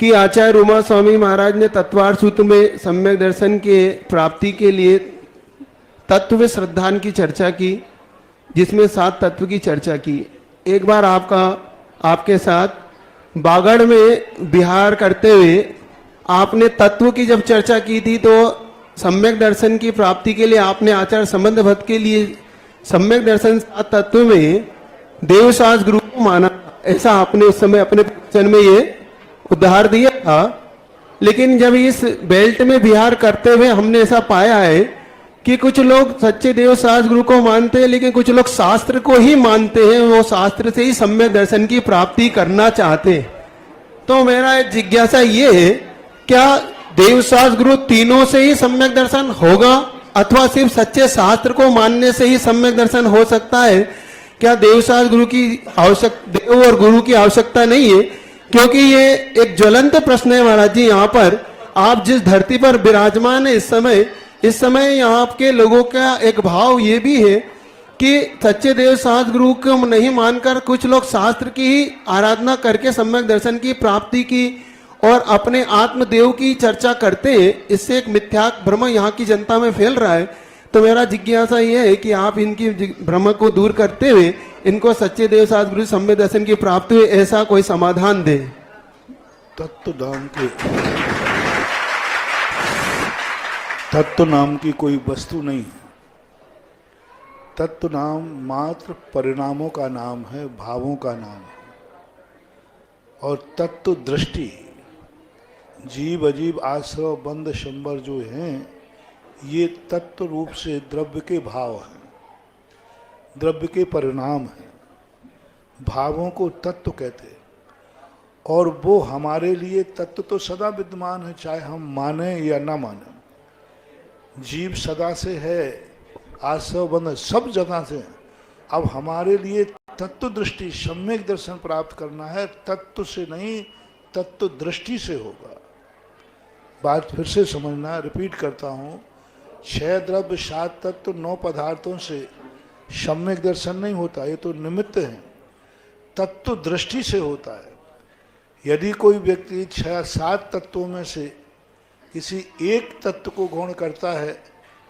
कि आचार्य उमा स्वामी महाराज ने तत्वार सूत्र में सम्यक दर्शन के प्राप्ति के लिए तत्व श्रद्धान की चर्चा की, जिसमें 7 तत्व की चर्चा की। एक बार आपके साथ बागड़ में विहार करते हुए आपने तत्व की जब चर्चा की थी, तो सम्यक दर्शन की प्राप्ति के लिए आपने आचार्य संबंध भक्त के लिए सम्यक दर्शन 7 तत्व में देवशास्त्र गुरु को माना, ऐसा आपने उस समय अपने प्रवचन में ये उद्धार दिया था। लेकिन जब इस बेल्ट में विहार करते हुए हमने ऐसा पाया है कि कुछ लोग सच्चे देवशास्त्र गुरु को मानते हैं, लेकिन कुछ लोग शास्त्र को ही मानते हैं, वो शास्त्र से ही सम्यक दर्शन की प्राप्ति करना चाहते हैं। तो मेरा एक जिज्ञासा ये है, क्या देवशास्त्र गुरु तीनों से ही सम्यक दर्शन होगा अथवा सिर्फ सच्चे शास्त्र को मानने से ही सम्यक दर्शन हो सकता है? क्या देवशास्त्र गुरु की देव और गुरु की आवश्यकता नहीं है? क्योंकि ये एक ज्वलंत प्रश्न है महाराज जी। यहाँ पर आप जिस धरती पर विराजमान है इस समय यहाँ के लोगों का एक भाव ये भी है कि सच्चे देवशास्त्र गुरु को नहीं मानकर कुछ लोग शास्त्र की ही आराधना करके सम्यक दर्शन की प्राप्ति की और अपने आत्मदेव की चर्चा करते हैं। इससे एक मिथ्या भ्रम यहाँ की जनता में फैल रहा है। तो मेरा जिज्ञासा यह है कि आप इनकी भ्रम को दूर करते हुए इनको सच्चे देवशास्त्र गुरु सम्यक दर्शन की प्राप्ति हुई ऐसा कोई समाधान दे। तत्व नाम की कोई वस्तु नहीं है। तत्व नाम मात्र परिणामों का नाम है, भावों का नाम है। और तत्व दृष्टि, जीव अजीब आश्रव बंद शंबर जो हैं, ये तत्व रूप से द्रव्य के भाव हैं, द्रव्य के परिणाम हैं। भावों को तत्व कहते हैं और वो हमारे लिए तत्व तो सदा विद्यमान है, चाहे हम माने या ना माने। जीव सदा से है, आश्रव बंध सब जगह से है। अब हमारे लिए तत्व दृष्टि सम्यक दर्शन प्राप्त करना है, तत्व से नहीं तत्व दृष्टि से होगा। बात फिर से समझना, रिपीट करता हूँ, 6 द्रव्य 7 तत्व 9 पदार्थों से सम्यक दर्शन नहीं होता, ये तो निमित्त है, तत्व दृष्टि से होता है। यदि कोई व्यक्ति 6-7 तत्वों में से किसी एक तत्व को गौण करता है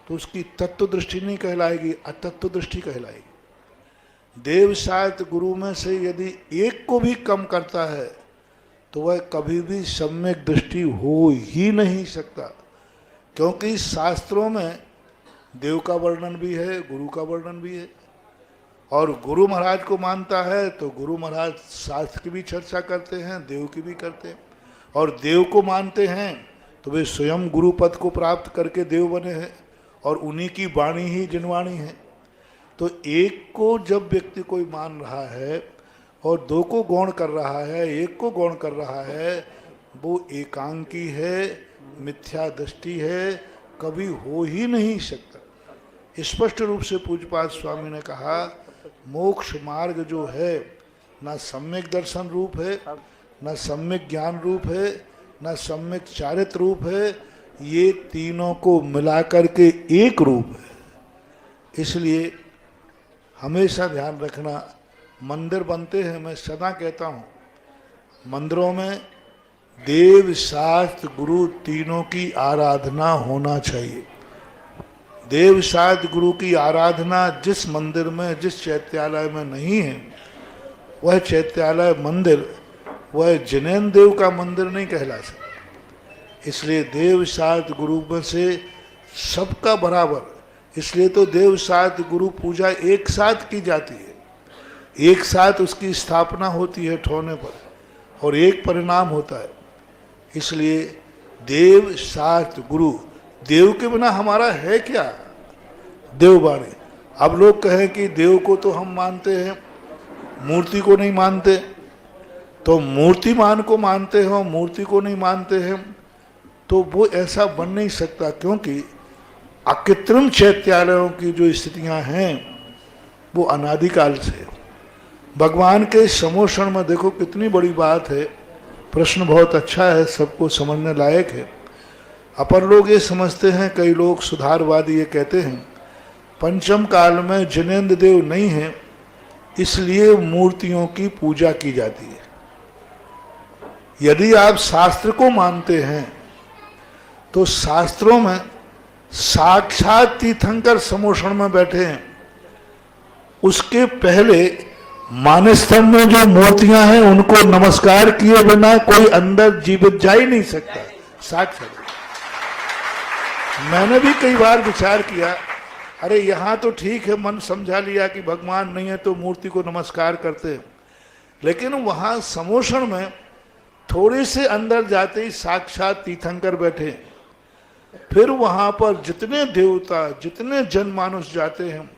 तो उसकी तत्व दृष्टि नहीं कहलाएगी, अतत्व दृष्टि कहलाएगी। देवशास्त्र गुरु में से यदि एक को भी कम करता है तो वह कभी भी सम्यक दृष्टि हो ही नहीं सकता, क्योंकि शास्त्रों में देव का वर्णन भी है, गुरु का वर्णन भी है। और गुरु महाराज को मानता है तो गुरु महाराज शास्त्र की भी चर्चा करते हैं, देव की भी करते हैं। और देव को मानते हैं तो वे स्वयं गुरु पद को प्राप्त करके देव बने हैं और उन्हीं की वाणी ही जिनवाणी है। तो एक को जब व्यक्ति कोई मान रहा है और 2 को गौण कर रहा है, 1 को गौण कर रहा है, वो एकांकी है, मिथ्या दृष्टि है, कभी हो ही नहीं सकता। स्पष्ट रूप से पूज्यपाद स्वामी ने कहा, मोक्ष मार्ग जो है ना सम्यक दर्शन रूप है, ना सम्यक ज्ञान रूप है, ना सम्यक चारित्र रूप है, ये तीनों को मिलाकर के एक रूप है। इसलिए हमेशा ध्यान रखना, मंदिर बनते हैं, मैं सदा कहता हूँ, मंदिरों में देव शास्त्र गुरु तीनों की आराधना होना चाहिए। देव शास्त्र गुरु की आराधना जिस मंदिर में, जिस चैत्यालय में नहीं है, वह चैत्यालय मंदिर, वह जिनेन्द्र देव का मंदिर नहीं कहला सकता। इसलिए देव शास्त्र गुरु में से सबका बराबर, इसलिए तो देव शास्त्र गुरु पूजा एक साथ की जाती है, एक साथ उसकी स्थापना होती है ठोने पर और एक परिणाम होता है। इसलिए देव शास्त्र गुरु, देव के बिना हमारा है क्या? देववाणी। अब लोग कहें कि देव को तो हम मानते हैं, मूर्ति को नहीं मानते, तो मूर्तिमान को मानते हैं, मूर्ति को नहीं मानते हैं, तो वो ऐसा बन नहीं सकता, क्योंकि अकृत्रिम चैत्यालयों की जो स्थितियां हैं वो अनादिकाल से। भगवान के समोषण में देखो कितनी बड़ी बात है, प्रश्न बहुत अच्छा है, सबको समझने लायक है। अपन लोग ये समझते हैं, कई लोग सुधारवादी ये कहते हैं, पंचम काल में जिनेन्द्र देव नहीं है इसलिए मूर्तियों की पूजा की जाती है। यदि आप शास्त्र को मानते हैं तो शास्त्रों में साक्षात तीर्थंकर समोषण में बैठे हैं। उसके पहले मानस्तंभ में जो मूर्तियां हैं उनको नमस्कार किए बिना कोई अंदर जीवित जा ही नहीं सकता। साक्षात मैंने भी कई बार विचार किया, अरे यहां तो ठीक है, मन समझा लिया कि भगवान नहीं है तो मूर्ति को नमस्कार करते हैं, लेकिन वहां समोषण में थोड़े से अंदर जाते ही साक्षात तीर्थंकर बैठे। फिर वहां पर जितने देवता जितने जनमानुष जाते हैं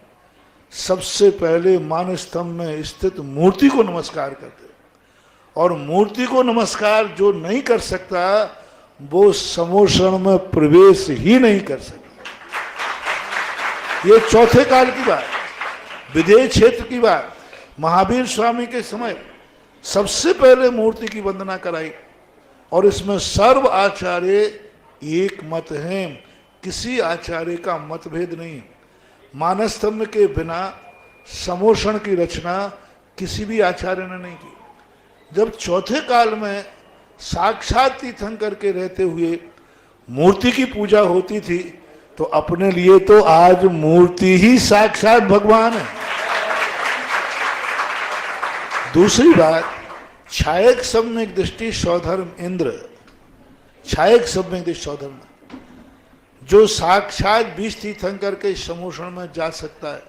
सबसे पहले मानस्तंभ में स्थित मूर्ति को नमस्कार करते, और मूर्ति को नमस्कार जो नहीं कर सकता वो समोषण में प्रवेश ही नहीं कर सकता। ये चौथे काल की बात, विदेह क्षेत्र की बात। महावीर स्वामी के समय सबसे पहले मूर्ति की वंदना कराई, और इसमें सर्व आचार्य एक मत हैं, किसी आचार्य का मतभेद नहीं। मानस्तंभ के बिना समोषण की रचना किसी भी आचार्य ने नहीं की। जब चौथे काल में साक्षात तीर्थंकर के रहते हुए मूर्ति की पूजा होती थी तो अपने लिए तो आज मूर्ति ही साक्षात भगवान है। दूसरी बात, छायक सम्यक दृष्टि सौधर्म इंद्र, छायक सम्यक दृष्टि सौधर्म जो साक्षात 20 तीर्थंकर के समोषण में जा सकता है,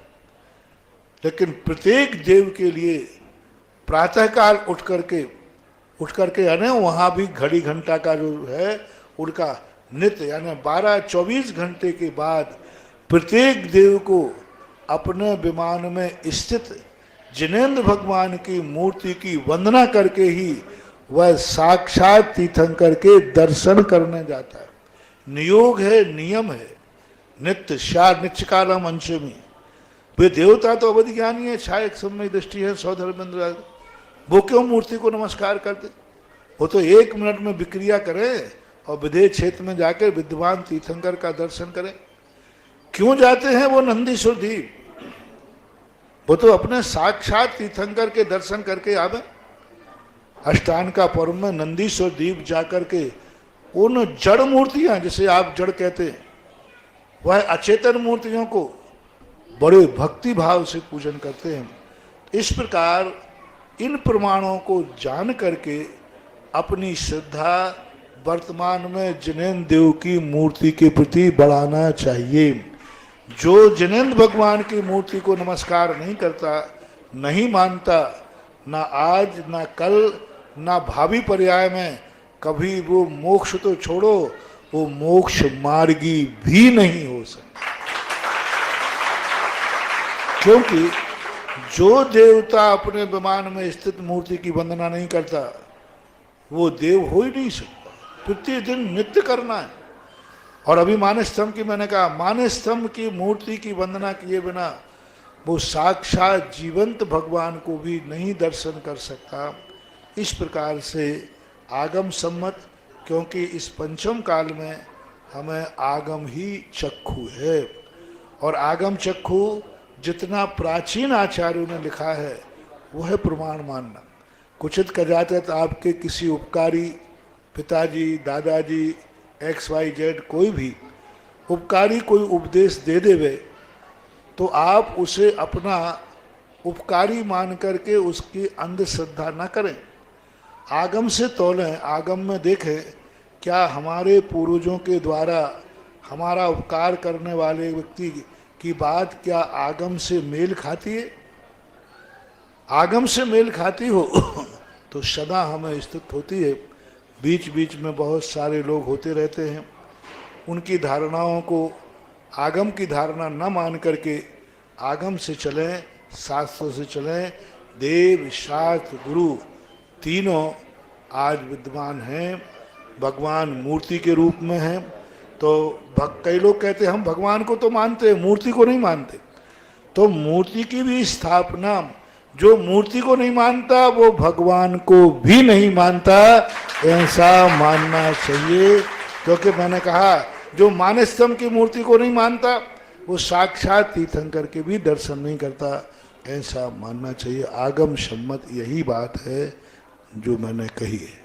लेकिन प्रत्येक देव के लिए प्रातःकाल उठ करके यानी वहां भी घड़ी घंटा का जो है उनका नित्य यानी 12-24 घंटे के बाद प्रत्येक देव को अपने विमान में स्थित जिनेंद्र भगवान की मूर्ति की वंदना करके ही वह साक्षात तीर्थंकर के दर्शन करने जाता है। नियोग है, नियम है। नित्य शार नित्यकालम अंशमी, वे देवता तो अवधि ज्ञानी है, छायक समय दृष्टि है, सौधर्मेंद्र, वो क्यों मूर्ति को नमस्कार करते? वो तो 1 मिनट में विक्रिया करें और विदेह क्षेत्र में जाकर विद्वान तीर्थंकर का दर्शन करें। क्यों जाते हैं वो नंदीश्वर द्वीप? वो तो अपने साक्षात तीर्थंकर के दर्शन करके आवे। अष्टान का पर्व में नंदीश्वर द्वीप जाकर के उन जड़ मूर्तियां, जिसे आप जड़ कहते हैं, वह अचेतन मूर्तियों को बड़े भक्ति भाव से पूजन करते हैं। इस प्रकार इन प्रमाणों को जान करके अपनी श्रद्धा वर्तमान में जिनेंद्र देव की मूर्ति के प्रति बढ़ाना चाहिए। जो जिनेंद्र भगवान की मूर्ति को नमस्कार नहीं करता, नहीं मानता, ना आज ना कल ना भावी पर्याय में कभी वो मोक्ष तो छोड़ो, वो मोक्ष मार्गी भी नहीं हो सकता। क्योंकि जो देवता अपने विमान में स्थित मूर्ति की वंदना नहीं करता वो देव हो ही नहीं सकता। प्रतिदिन नित्य करना है। और अभी मानस्तंभ की मैंने कहा, मानस्तंभ की मूर्ति की वंदना किए बिना वो साक्षात जीवंत भगवान को भी नहीं दर्शन कर सकता। इस प्रकार से आगम सम्मत, क्योंकि इस पंचम काल में हमें आगम ही चक्षु है, और आगम चक्षु जितना प्राचीन आचार्यों ने लिखा है वह प्रमाण मानना। कुचित कदाचित आपके किसी उपकारी पिताजी, दादाजी, XYZ कोई भी उपकारी कोई उपदेश दे देवे तो आप उसे अपना उपकारी मान करके उसकी अंधश्रद्धा न करें। आगम से तोलें, आगम में देखें क्या हमारे पूर्वजों के द्वारा हमारा उपकार करने वाले व्यक्ति की बात क्या आगम से मेल खाती है? आगम से मेल खाती हो तो सदा हमें स्थित होती है। बीच बीच में बहुत सारे लोग होते रहते हैं, उनकी धारणाओं को आगम की धारणा न मान करके आगम से चलें, शास्त्रों से चलें। देव, शास्त्र, गुरु तीनों आज विद्वान हैं, भगवान मूर्ति के रूप में हैं। तो कई लोग कहते हैं हम भगवान को तो मानते हैं, मूर्ति को नहीं मानते। तो मूर्ति की भी स्थापना, जो मूर्ति को नहीं मानता वो भगवान को भी नहीं मानता, ऐसा मानना चाहिए। क्योंकि मैंने कहा जो मानस्तंभ की मूर्ति को नहीं मानता वो साक्षात तीर्थंकर के भी दर्शन नहीं करता, ऐसा मानना चाहिए। आगम सम्मत यही बात है जो मैंने कही है।